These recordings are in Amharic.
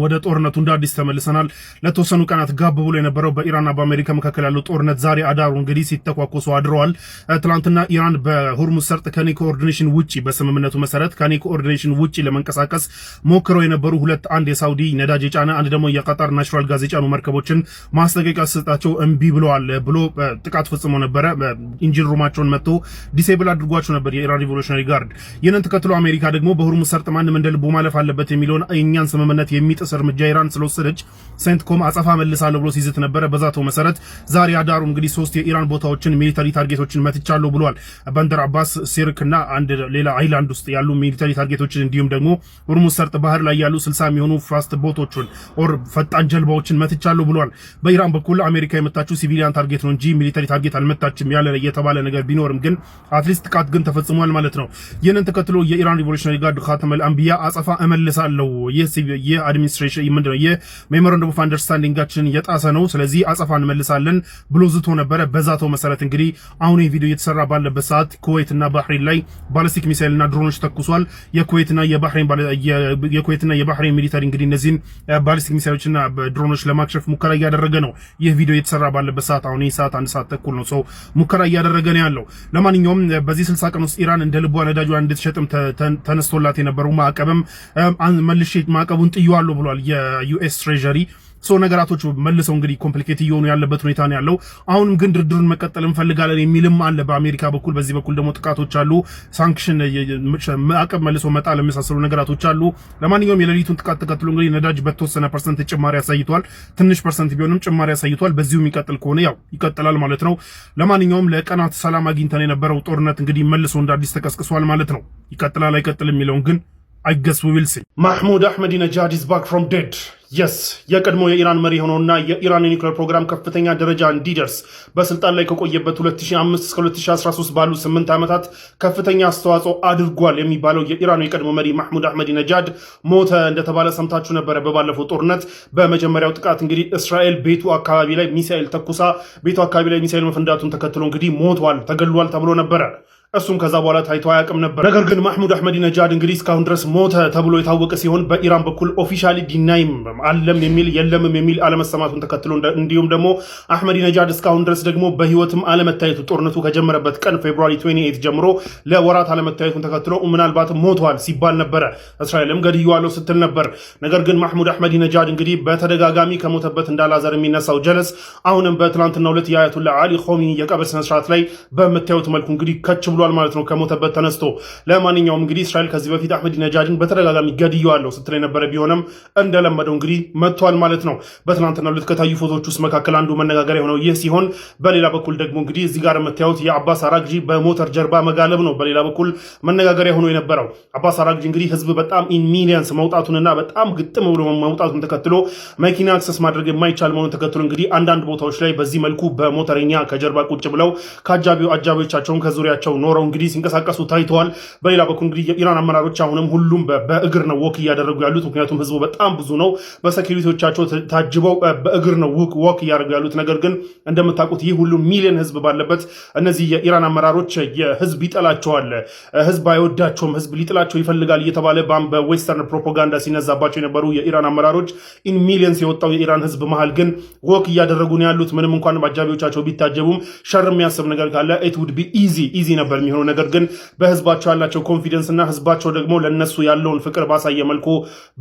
ወደ ጦርነቱ እንደ አዲስ ተመልሰናል። ለተወሰኑ ቀናት ጋብ ብሎ የነበረው በኢራንና በአሜሪካ መካከል ያለው ጦርነት ዛሬ አዳሩ እንግዲህ ሲተኳኮሱ አድረዋል። ትላንትና ኢራን በሆርሙዝ ሰርጥ ከኔ ኮኦርዲኔሽን ውጪ በስምምነቱ መሰረት ከኔ ኮኦርዲኔሽን ውጪ ለመንቀሳቀስ ሞክረው የነበሩ አንድ የሳውዲ ነዳጅ የጫነ አንድ ደግሞ የቀጣር ናሽናል ጋዝ የጫኑ መርከቦችን ማስጠንቀቂያ ሰጣቸው እምቢ ብለዋል ብሎ ጥቃት ፈጽሞ ነበረ። ኢንጂን ሩማቸውን መጥቶ ዲሴብል አድርጓቸው ነበር የኢራን ሪቮሉሽነሪ ጋርድ። ይህንን ተከትሎ አሜሪካ ደግሞ በሆርሙዝ ሰርጥ ማንም እንደ ልቡ ማለፍ አለበት የሚለውን የእኛን ስምምነት የሚጥስ እርምጃ ኢራን ስለወሰደች ሴንትኮም አጸፋ መልሳለሁ ብሎ ሲዝት ነበረ። በዛተው መሰረት ዛሬ አዳሩ እንግዲህ 3 የኢራን ቦታዎችን ሚሊተሪ ታርጌቶችን መትቻለሁ ብሏል። ባንደር አባስ፣ ሲርክና አንድ ሌላ አይላንድ ውስጥ ያሉ ሚሊተሪ ታርጌቶችን እንዲሁም ደግሞ ሆርሙዝ ሰርጥ ባህር ላይ ያሉ 60 የሚሆኑ ፋስት ቦቶችን ኦር ፈጣን ጀልባዎችን መትቻለሁ ብሏል። በኢራን በኩል አሜሪካ የመታችው ሲቪሊያን ታርጌት ነው እንጂ ሚሊተሪ ታርጌት አልመታችም ያለ የተባለ ነገር ቢኖርም ግን አትሊስት ጥቃት ግን ተፈጽሟል ማለት ነው። ይህንን ተከትሎ የኢራን ሪቮሉሽነሪ ጋርድ ኻተመል አንቢያ አጸፋ እመልሳለሁ አድሚኒስትሬሽን ምንድነው የሜሞራንደም ኦፍ አንደርስታንዲንጋችን የጣሰ ነው፣ ስለዚህ አጸፋ እንመልሳለን ብሎ ዝቶ ነበረ። በዛተው መሰረት እንግዲህ አሁን ይህ ቪዲዮ እየተሰራ ባለበት ሰዓት ኩዌትና ባህሬን ላይ ባሊስቲክ ሚሳይልና ድሮኖች ተኩሷል። የኩዌትና የባህሬን ሚሊተሪ እንግዲህ እነዚህን ባሊስቲክ ሚሳይሎችና ድሮኖች ለማክሸፍ ሙከራ እያደረገ ነው። ይህ ቪዲዮ እየተሰራ ባለበት ሰዓት አሁን ይህ ሰዓት 1 ሰዓት ተኩል ነው። ሰው ሙከራ እያደረገ ነው ያለው። ለማንኛውም በዚህ 60 ቀን ውስጥ ኢራን እንደ ልቧ ነዳጇን እንድትሸጥም ተነስቶላት የነበረው ማዕቀብም መልሼ ማዕቀቡን ጥዩዋለሁ ብሏል የዩኤስ ትሬዠሪ። ነገራቶች መልሰው እንግዲህ ኮምፕሊኬት እየሆኑ ያለበት ሁኔታ ነው ያለው። አሁንም ግን ድርድሩን መቀጠል እንፈልጋለን የሚልም አለ በአሜሪካ በኩል። በዚህ በኩል ደግሞ ጥቃቶች አሉ፣ ሳንክሽን ማዕቀብ መልሶ መጣል የመሳሰሉ ነገራቶች አሉ። ለማንኛውም የሌሊቱን ጥቃት ተከትሎ እንግዲህ ነዳጅ በተወሰነ ፐርሰንት ጭማሪ ያሳይቷል። ትንሽ ፐርሰንት ቢሆንም ጭማሪ ያሳይቷል። በዚሁ የሚቀጥል ከሆነ ያው ይቀጥላል ማለት ነው። ለማንኛውም ለቀናት ሰላም አግኝተን የነበረው ጦርነት እንግዲህ መልሶ እንደ አዲስ ተቀስቅሷል ማለት ነው። ይቀጥላል አይቀጥል የሚለውን ግን I guess we will see. Mahmoud Ahmadinejad is back from dead. Yes, የቀድሞ የኢራን መሪ ሆኖና የኢራን የኒውክሌር ፕሮግራም ከፍተኛ ደረጃ እንዲደርስ በስልጣን ላይ ከቆየበት 2005 እስከ 2013 ባሉ 8 ዓመታት ከፍተኛ አስተዋጽኦ አድርጓል የሚባለው የኢራኑ የቀድሞ መሪ ማህሙድ አህመዲነጃድ ሞተ እንደተባለ ሰምታችሁ ነበረ። በባለፈው ጦርነት በመጀመሪያው ጥቃት እንግዲህ እስራኤል ቤቱ አካባቢ ላይ ሚሳኤል ተኩሳ ቤቱ አካባቢ ላይ ሚሳኤል መፈንዳቱን ተከትሎ እንግዲህ ሞቷል፣ ተገሏል ተብሎ ነበረ። እሱም ከዛ በኋላ ታይቶ አያውቅም ነበር። ነገር ግን ማህሙድ አህመዲነጃድ እንግዲህ እስካሁን ድረስ ሞተ ተብሎ የታወቀ ሲሆን በኢራን በኩል ኦፊሻሊ ዲናይም አለም የሚል የለምም የሚል አለመሰማቱን ተከትሎ እንዲሁም ደግሞ አህመዲነጃድ እስካሁን ድረስ ደግሞ በህይወትም አለመታየቱ ጦርነቱ ከጀመረበት ቀን ፌብሩዋሪ 28 ጀምሮ ለወራት አለመታየቱን ተከትሎ ምናልባትም ሞቷል ሲባል ነበረ። እስራኤልም ገድየዋለሁ ስትል ነበር። ነገር ግን ማህሙድ አህመዲነጃድ እንግዲህ በተደጋጋሚ ከሞተበት እንዳላዘር የሚነሳው ጀለስ አሁንም በትናንትናው ዕለት የአያቱላህ አሊ ኾሜኒ የቀብር ስነ ስርዓት ላይ በምታዩት መልኩ እንግዲህ ከች ብሎ ማለት ነው ከሞተበት ተነስቶ። ለማንኛውም እንግዲህ እስራኤል ከዚህ በፊት አህመዲነጃድን በተደጋጋሚ ገድየዋለሁ ስትል የነበረ ቢሆንም እንደለመደው እንግዲህ መጥቷል ማለት ነው። በትናንትናው ዕለት ከታዩ ፎቶዎች ውስጥ መካከል አንዱ መነጋገሪያ የሆነው ይህ ሲሆን፣ በሌላ በኩል ደግሞ እንግዲህ እዚህ ጋር የምታዩት የአባስ አራግጂ በሞተር ጀርባ መጋለብ ነው በሌላ በኩል መነጋገሪያ ሆኖ የነበረው። አባስ አራግጂ እንግዲህ ህዝብ በጣም ኢን ሚሊየንስ መውጣቱንና በጣም ግጥም ብሎ መውጣቱን ተከትሎ መኪና አክሰስ ማድረግ የማይቻል መሆኑን ተከትሎ እንግዲህ አንዳንድ ቦታዎች ላይ በዚህ መልኩ በሞተረኛ ከጀርባ ቁጭ ብለው አጃቢዎቻቸውን ከዙሪያቸው ኖረው እንግዲህ ሲንቀሳቀሱ ታይተዋል። በሌላ በኩል እንግዲህ የኢራን አመራሮች አሁንም ሁሉም በእግር ነው ወክ እያደረጉ ያሉት። ምክንያቱም ህዝቡ በጣም ብዙ ነው። በሴኩሪቲዎቻቸው ታጅበው በእግር ነው ወክ እያደረጉ ያሉት። ነገር ግን እንደምታውቁት ይህ ሁሉ ሚሊዮን ህዝብ ባለበት እነዚህ የኢራን አመራሮች የህዝብ ይጠላቸዋል፣ ህዝብ አይወዳቸውም፣ ህዝብ ሊጥላቸው ይፈልጋል እየተባለ በዌስተርን ፕሮፓጋንዳ ሲነዛባቸው የነበሩ የኢራን አመራሮች ኢን ሚሊዮንስ የወጣው የኢራን ህዝብ መሃል ግን ወክ እያደረጉ ነው ያሉት። ምንም እንኳን በአጃቢዎቻቸው ቢታጀቡም ሸር የሚያስብ ነገር ካለ ኢት ውድ ቢ ኢዚ ነበር የሚሆነው። ነገር ግን በህዝባቸው ያላቸው ኮንፊደንስ እና ህዝባቸው ደግሞ ለነሱ ያለውን ፍቅር ባሳየ መልኩ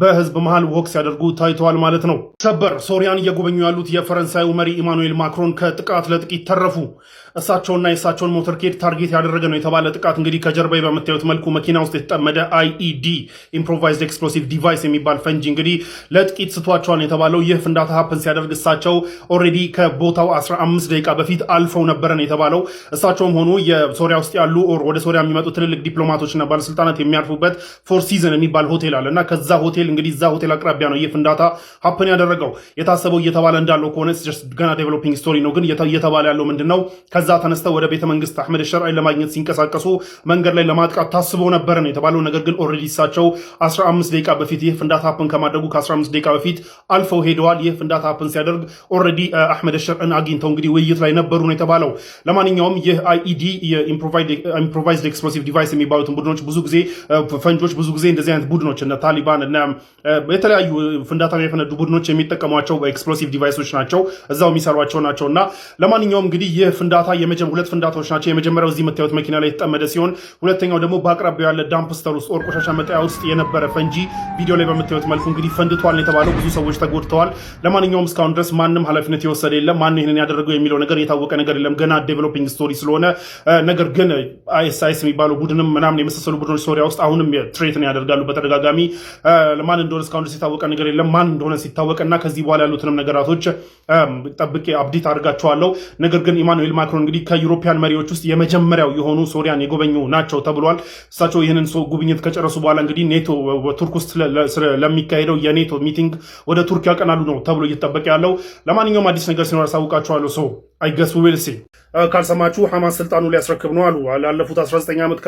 በህዝብ መሃል ወክ ሲያደርጉ ታይተዋል ማለት ነው። ሰበር ሶሪያን እየጎበኙ ያሉት የፈረንሳዩ መሪ ኢማኑኤል ማክሮን ከጥቃት ለጥቂት ተረፉ። እሳቸውና የእሳቸውን ሞተርኬድ ታርጌት ያደረገ ነው የተባለ ጥቃት እንግዲህ ከጀርባ በምታዩት መልኩ መኪና ውስጥ የተጠመደ አይኢዲ ኢምፕሮቫይዝድ ኤክስፕሎሲቭ ዲቫይስ የሚባል ፈንጂ እንግዲህ ለጥቂት ስቷቸዋል የተባለው። ይህ ፍንዳታ ሀፕን ሲያደርግ እሳቸው ኦልሬዲ ከቦታው 15 ደቂቃ በፊት አልፈው ነበረን የተባለው። እሳቸውም ሆኑ የሶሪያ ውስጥ ያሉ ወደ ሶሪያ የሚመጡ ትልልቅ ዲፕሎማቶችና ባለስልጣናት የሚያርፉበት ፎር ሲዝን የሚባል ሆቴል አለ እና ከዛ ሆቴል እንግዲህ እዛ ሆቴል አቅራቢያ ነው ይህ ፍንዳታ ሀፕን ያደረገው። የታሰበው እየተባለ እንዳለው ከሆነ ገና ዴቨሎፒንግ ስቶሪ ነው። ግን እየተባለ ያለው ምንድነው ከዛ ተነስተው ወደ ቤተ መንግስት አህመድ ሸርዓይ ለማግኘት ሲንቀሳቀሱ መንገድ ላይ ለማጥቃት ታስበው ነበር ነው የተባለው። ነገር ግን ኦልሬዲ እሳቸው 15 ደቂቃ በፊት ይህ ፍንዳታ ሀፕን ከማድረጉ ከ15 ደቂቃ በፊት አልፈው ሄደዋል። ይህ ፍንዳታ ሀፕን ሲያደርግ ኦልሬዲ አህመድ ሸርዓይን አግኝተው እንግዲህ ውይይት ላይ ነበሩ ነው የተባለው። ለማንኛውም ይህ አይኢዲ የኢምፕሮቫይዝድ ኢምፕሮቫይዝድ ኤክስፕሎሲቭ ዲቫይስ የሚባሉትን ቡድኖች ብዙ ጊዜ ፈንጆች ብዙ ጊዜ እንደዚህ አይነት ቡድኖች እነ ታሊባን እና የተለያዩ ፍንዳታ የፈነዱ ቡድኖች የሚጠቀሟቸው ኤክስፕሎሲቭ ዲቫይሶች ናቸው፣ እዛው የሚሰሯቸው ናቸው። እና ለማንኛውም እንግዲህ ይህ ፍንዳታ ሁለት ፍንዳታዎች ናቸው። የመጀመሪያው እዚህ የምታዩት መኪና ላይ የተጠመደ ሲሆን ሁለተኛው ደግሞ በአቅራቢያው ያለ ዳምፕስተር ውስጥ ኦር ቆሻሻ መጣያ ውስጥ የነበረ ፈንጂ ቪዲዮ ላይ በምታዩት መልኩ እንግዲህ ፈንድቷል የተባለው ብዙ ሰዎች ተጎድተዋል። ለማንኛውም እስካሁን ድረስ ማንም ኃላፊነት የወሰደ የለም። ማን ይህንን ያደረገው የሚለው ነገር የታወቀ ነገር የለም። ገና ዴቨሎፒንግ ስቶሪ ስለሆነ ነገር ግን አይኤስአይኤስ የሚባለው ቡድንም ምናምን የመሳሰሉ ቡድኖች ሶሪያ ውስጥ አሁንም ትሬትን ያደርጋሉ በተደጋጋሚ። ማን እንደሆነ እስካሁን ድረስ የታወቀ ነገር የለም። ማን እንደሆነ ሲታወቅና ከዚህ በኋላ ያሉትንም ነገራቶች ጠብቄ አፕዴት አድርጋቸዋለሁ። ነገር ግን ኢማኑኤል ማክሮን እንግዲህ ከዩሮፒያን መሪዎች ውስጥ የመጀመሪያው የሆኑ ሶሪያን የጎበኙ ናቸው ተብሏል። እሳቸው ይህንን ጉብኝት ከጨረሱ በኋላ እንግዲህ ኔቶ ቱርክ ውስጥ ለሚካሄደው የኔቶ ሚቲንግ ወደ ቱርክ ያቀናሉ ነው ተብሎ እየተጠበቀ ያለው። ለማንኛውም አዲስ ነገር ሲኖር አሳውቃቸዋለሁ። ሰው አይገስ ዊል ሲ ካልሰማችሁ ሐማስ ስልጣኑ ሊያስረክብ ነው አሉ። ላለፉት 19 ዓመት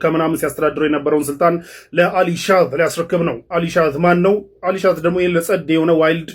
ከምናምን ሲያስተዳድረው የነበረውን ስልጣን ለአሊ ሻዝ ሊያስረክብ ነው። አሊ ሻዝ ማን ነው? አሊ ሻዝ ደግሞ ይህን ለጸድ የሆነ ዋይልድ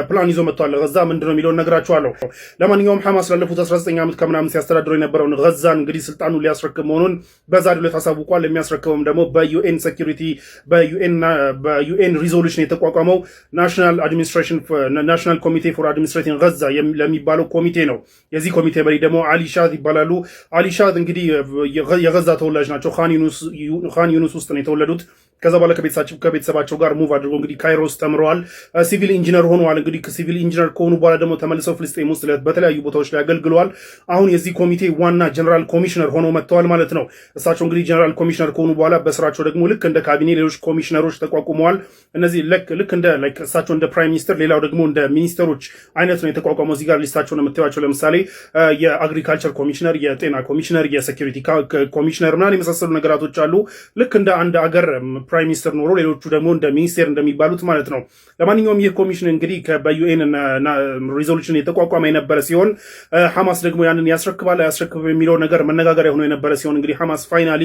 ፕላን ይዞ መጥቷል። ገዛ ምንድነው የሚለውን ነግራችኋለሁ። ለማንኛውም ሐማስ ላለፉት 19 ዓመት ከምናምን ሲያስተዳድረው የነበረውን ገዛን እንግዲህ ስልጣኑ ሊያስረክብ መሆኑን በዛሬው ዕለት አሳውቋል። የሚያስረክበውም ደግሞ በዩኤን ሴኩሪቲ በዩኤን ሪዞሉሽን የተቋቋመው ናሽናል ኮሚቴ ፎር አድሚኒስትሬቲንግ ገዛ ለሚባለው ኮሚቴ ነው። የዚህ ኮሚቴ መሪ ደግሞ አሊ ሻዝ ይባላሉ። አሊ ሻዝ እንግዲህ የገዛ ተወላጅ ናቸው። ካን ዩኑስ ውስጥ ነው የተወለዱት። ከዛ በኋላ ከቤተሰባቸው ጋር ሙቭ አድርጎ እንግዲህ ካይሮስ ተምረዋል። ሲቪል ኢንጂነር ሆነዋል። እንግዲህ ሲቪል ኢንጂነር ከሆኑ በኋላ ደግሞ ተመልሰው ፍልስጤም ውስጥ በተለያዩ ቦታዎች ላይ አገልግለዋል። አሁን የዚህ ኮሚቴ ዋና ጀነራል ኮሚሽነር ሆነው መጥተዋል ማለት ነው። እሳቸው እንግዲህ ጀነራል ኮሚሽነር ከሆኑ በኋላ በስራቸው ደግሞ ልክ እንደ ካቢኔ ሌሎች ኮሚሽነሮች ተቋቁመዋል። እነዚህ ልክ እንደ እሳቸው እንደ ፕራይም ሚኒስተር፣ ሌላው ደግሞ እንደ ሚኒስተሮች አይነት ነው የተቋቋመው። እዚህ ጋር ሊስታቸውን የምታዩቸው ለምሳሌ የአግሪካልቸር ኮሚሽነር፣ የጤና ኮሚሽነር፣ የሴኩሪቲ ኮሚሽነር ምናምን የመሳሰሉ ነገራቶች አሉ። ልክ እንደ አንድ አገር ፕራይም ሚኒስተር ኖሮ ሌሎቹ ደግሞ እንደ ሚኒስቴር እንደሚባሉት ማለት ነው። ለማንኛውም ይህ ኮሚሽን እንግዲህ በዩኤን ሪዞሉሽን የተቋቋመ የነበረ ሲሆን ሐማስ ደግሞ ያንን ያስረክባል አያስረክብ የሚለው ነገር መነጋገሪያ ሆኖ የነበረ ሲሆን እንግዲህ ሐማስ ፋይናሊ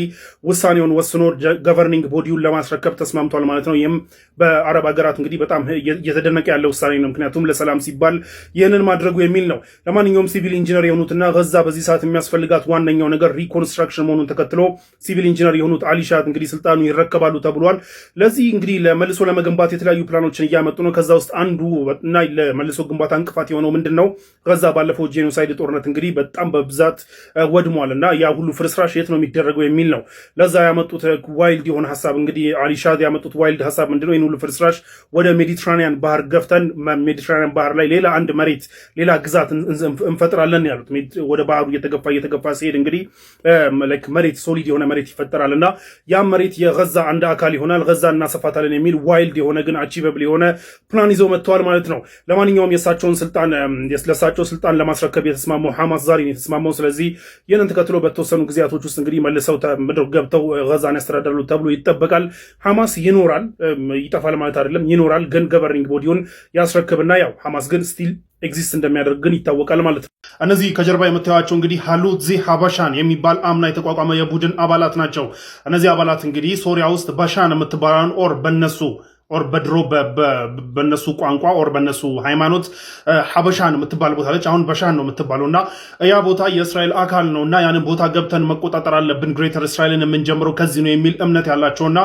ውሳኔውን ወስኖ ገቨርኒንግ ቦዲውን ለማስረከብ ተስማምቷል ማለት ነው። ይህም በአረብ ሀገራት እንግዲህ በጣም እየተደነቀ ያለ ውሳኔ ነው። ምክንያቱም ለሰላም ሲባል ይህንን ማድረጉ የሚል ነው። ለማንኛውም ሲቪል ኢንጂነር የሆኑትና ገዛ በዚህ ሰዓት የሚያስፈልጋት ዋነኛው ነገር ሪኮንስትራክሽን መሆኑን ተከትሎ ሲቪል ኢንጂነር የሆኑት አሊ ሻዝ እንግዲህ ስልጣኑ ይረከባሉ ተብሏል። ለዚህ እንግዲህ ለመልሶ ለመገንባት የተለያዩ ፕላኖችን እያመጡ ነው። ከዛ ውስጥ አንዱ እና ለመልሶ ግንባታ እንቅፋት የሆነው ምንድን ነው? ገዛ ባለፈው ጄኖሳይድ ጦርነት እንግዲህ በጣም በብዛት ወድሟል እና ያ ሁሉ ፍርስራሽ የት ነው የሚደረገው የሚል ነው። ለዛ ያመጡት ዋይልድ የሆነ ሀሳብ እንግዲህ አሊ ሻዝ ያመጡት ዋይልድ ሀሳብ ምንድነው? ይህን ሁሉ ፍርስራሽ ወደ ሜዲትራኒያን ባህር ገፍተን ሜዲትራኒያን ባህር ላይ ሌላ አንድ መሬት ሌላ ግዛት እንፈጥራለን ያሉት። ወደ ባህሩ እየተገፋ ሲሄድ እንግዲህ መሬት ሶሊድ የሆነ መሬት ይፈጠራል እና ያ መሬት የገዛ አንድ አካል ይሆናል። ገዛ እናሰፋታለን የሚል ዋይልድ የሆነ ግን አቺቨብል የሆነ ፕላን ይዘው መጥተዋል ማለት ነው። ለማንኛውም ለሳቸው ስልጣን ለማስረከብ የተስማማው ሐማስ ዛሬ ነው የተስማማው። ስለዚህ ይህንን ተከትሎ በተወሰኑ ጊዜያቶች ውስጥ እንግዲህ መልሰው ምድር ገብተው ገዛን ያስተዳድራሉ ተብሎ ይጠበቃል። ሐማስ ይኖራል፣ ይጠፋል ማለት አይደለም፣ ይኖራል ግን ገቨርኒንግ ቦዲውን ያስረክብና ያው ሐማስ ግን ስቲል ኤግዚስት እንደሚያደርግ ግን ይታወቃል ማለት ነው። እነዚህ ከጀርባ የምታዩቸው እንግዲህ ሃሉትዚ ሀበሻን የሚባል አምና የተቋቋመ የቡድን አባላት ናቸው። እነዚህ አባላት እንግዲህ ሶሪያ ውስጥ ባሻን የምትባለውን ኦር በነሱ ኦር በድሮ በነሱ ቋንቋ ኦር በነሱ ሃይማኖት ሀበሻን የምትባል ቦታ አለች። አሁን በሻን ነው የምትባለው እና ያ ቦታ የእስራኤል አካል ነው እና ያንን ቦታ ገብተን መቆጣጠር አለብን፣ ግሬተር እስራኤልን የምንጀምረው ከዚህ ነው የሚል እምነት ያላቸውና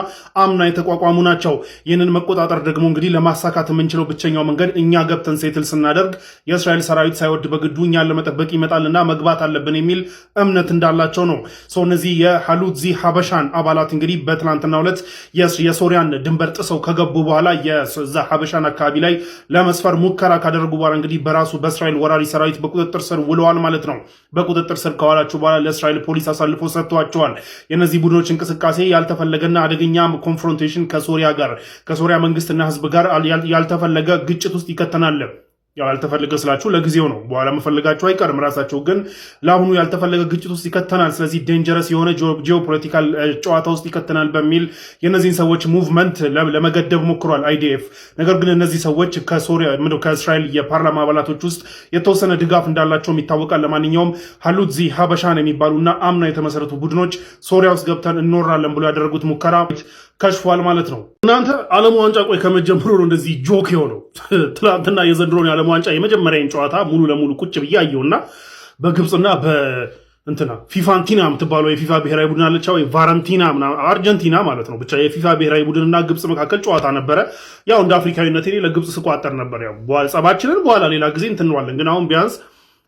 አምና የተቋቋሙ ናቸው። ይህንን መቆጣጠር ደግሞ እንግዲህ ለማሳካት የምንችለው ብቸኛው መንገድ እኛ ገብተን ሴትል ስናደርግ የእስራኤል ሰራዊት ሳይወድ በግዱ እኛን ለመጠበቅ ይመጣልና መግባት አለብን የሚል እምነት እንዳላቸው ነው። እነዚህ የሃሉትዚ ሀበሻን አባላት እንግዲህ በትናንትናው ዕለት የሶሪያን ድንበር ጥሰው ከገቡ በኋላ የዛ ሀበሻን አካባቢ ላይ ለመስፈር ሙከራ ካደረጉ በኋላ እንግዲህ በራሱ በእስራኤል ወራሪ ሰራዊት በቁጥጥር ስር ውለዋል ማለት ነው። በቁጥጥር ስር ከዋላቸው በኋላ ለእስራኤል ፖሊስ አሳልፎ ሰጥቷቸዋል። የነዚህ ቡድኖች እንቅስቃሴ ያልተፈለገና አደገኛ ኮንፍሮንቴሽን ከሶሪያ መንግስትና ህዝብ ጋር ያልተፈለገ ግጭት ውስጥ ይከተናል። ያልተፈለገ ስላችሁ ለጊዜው ነው፣ በኋላ መፈለጋቸው አይቀርም። ራሳቸው ግን ለአሁኑ ያልተፈለገ ግጭት ውስጥ ይከተናል። ስለዚህ ዴንጀረስ የሆነ ጂኦፖለቲካል ጨዋታ ውስጥ ይከተናል በሚል የነዚህን ሰዎች ሙቭመንት ለመገደብ ሞክሯል አይዲኤፍ። ነገር ግን እነዚህ ሰዎች ከእስራኤል የፓርላማ አባላቶች ውስጥ የተወሰነ ድጋፍ እንዳላቸውም ይታወቃል። ለማንኛውም ሃሉትዚ ሀበሻን የሚባሉና አምና የተመሰረቱ ቡድኖች ሶሪያ ውስጥ ገብተን እንኖራለን ብሎ ያደረጉት ሙከራ ከሽፏል ማለት ነው። እናንተ ዓለም ዋንጫ ቆይ ከመጀመሩ ነው እንደዚህ ጆክ የሆነው። ትናንትና የዘንድሮን የዓለም ዋንጫ የመጀመሪያን ጨዋታ ሙሉ ለሙሉ ቁጭ ብዬ አየሁና በግብፅና እንትና ፊፋንቲና የምትባለው የፊፋ ብሔራዊ ቡድን አለች ወይ ቫረንቲና አርጀንቲና ማለት ነው። ብቻ የፊፋ ብሔራዊ ቡድንና ግብጽ መካከል ጨዋታ ነበረ። ያው እንደ አፍሪካዊነቴ ለግብጽ ስቋጠር ነበር። ያው ጸባችንን በኋላ ሌላ ጊዜ እንትንዋለን። ግን አሁን ቢያንስ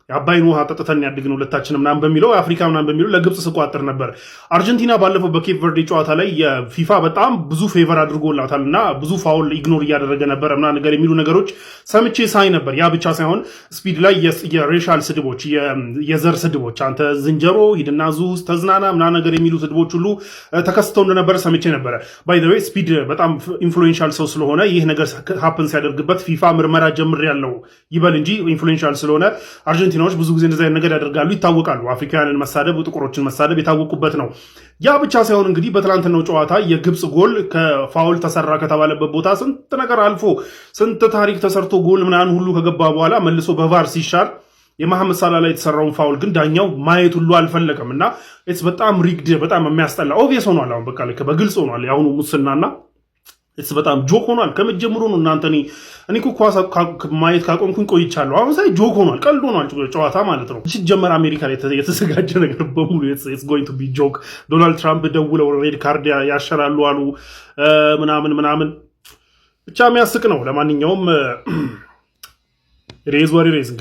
የአባይን ውሃ ጠጥተን ያድግነው ሁለታችንም ምናምን በሚለው አፍሪካ ምናምን በሚለው ለግብጽ ስቋጠር ነበር። አርጀንቲና ባለፈው በኬፕ ቨርዴ ጨዋታ ላይ የፊፋ በጣም ብዙ ፌቨር አድርጎላታልና ብዙ ፋውል ኢግኖር እያደረገ ነበር ምናምን ነገር የሚሉ ነገሮች ሰምቼ ሳይ ነበር። ያ ብቻ ሳይሆን ስፒድ ላይ የሬሻል ስድቦች፣ የዘር ስድቦች፣ አንተ ዝንጀሮ ሂድና ዙስ ተዝናና ምናምን ነገር የሚሉ ስድቦች ሁሉ ተከስተው እንደነበረ ሰምቼ ነበረ። ባይ ዘ ዌይ ስፒድ በጣም ኢንፍሉዌንሻል ሰው ስለሆነ ይህ ነገር ሀፕን ሲያደርግበት ፊፋ ምርመራ ጀምሬያለሁ ይበል እንጂ ኢንፍሉዌንሻል ስለሆነ አርጀንቲናዎች ብዙ ጊዜ እንደዛ ነገር ያደርጋሉ፣ ይታወቃሉ። አፍሪካውያንን መሳደብ፣ ጥቁሮችን መሳደብ የታወቁበት ነው። ያ ብቻ ሳይሆን እንግዲህ በትላንትናው ጨዋታ የግብጽ ጎል ከፋውል ተሰራ ከተባለበት ቦታ ስንት ነገር አልፎ ስንት ታሪክ ተሰርቶ ጎል ምናምን ሁሉ ከገባ በኋላ መልሶ በቫር ሲሻር የመሐመድ ሳላ ላይ የተሰራውን ፋውል ግን ዳኛው ማየት ሁሉ አልፈለገም እና በጣም ሪግድ፣ በጣም የሚያስጠላ ኦብቪየስ ሆኗል። አሁን በቃ በግልጽ ሆኗል የአሁኑ ሙስናና በጣም ጆክ ሆኗል። ከመጀመሩ ነው እናንተ እኔ እኮ ኳስ ማየት ካቆምኩኝ ቆይቻለሁ። አሁን ሳይ ጆክ ሆኗል፣ ቀልድ ሆኗል ጨዋታ ማለት ነው። ሲጀመር አሜሪካ ላይ የተዘጋጀ ነገር በሙሉ ኢትስ ጎይንግ ቱ ቢ ጆክ። ዶናልድ ትራምፕ ደውለው ሬድ ካርድ ያሸራሉ አሉ ምናምን ብቻ የሚያስቅ ነው። ለማንኛውም ሬዝ ወሬ ሬዝ እንግዲህ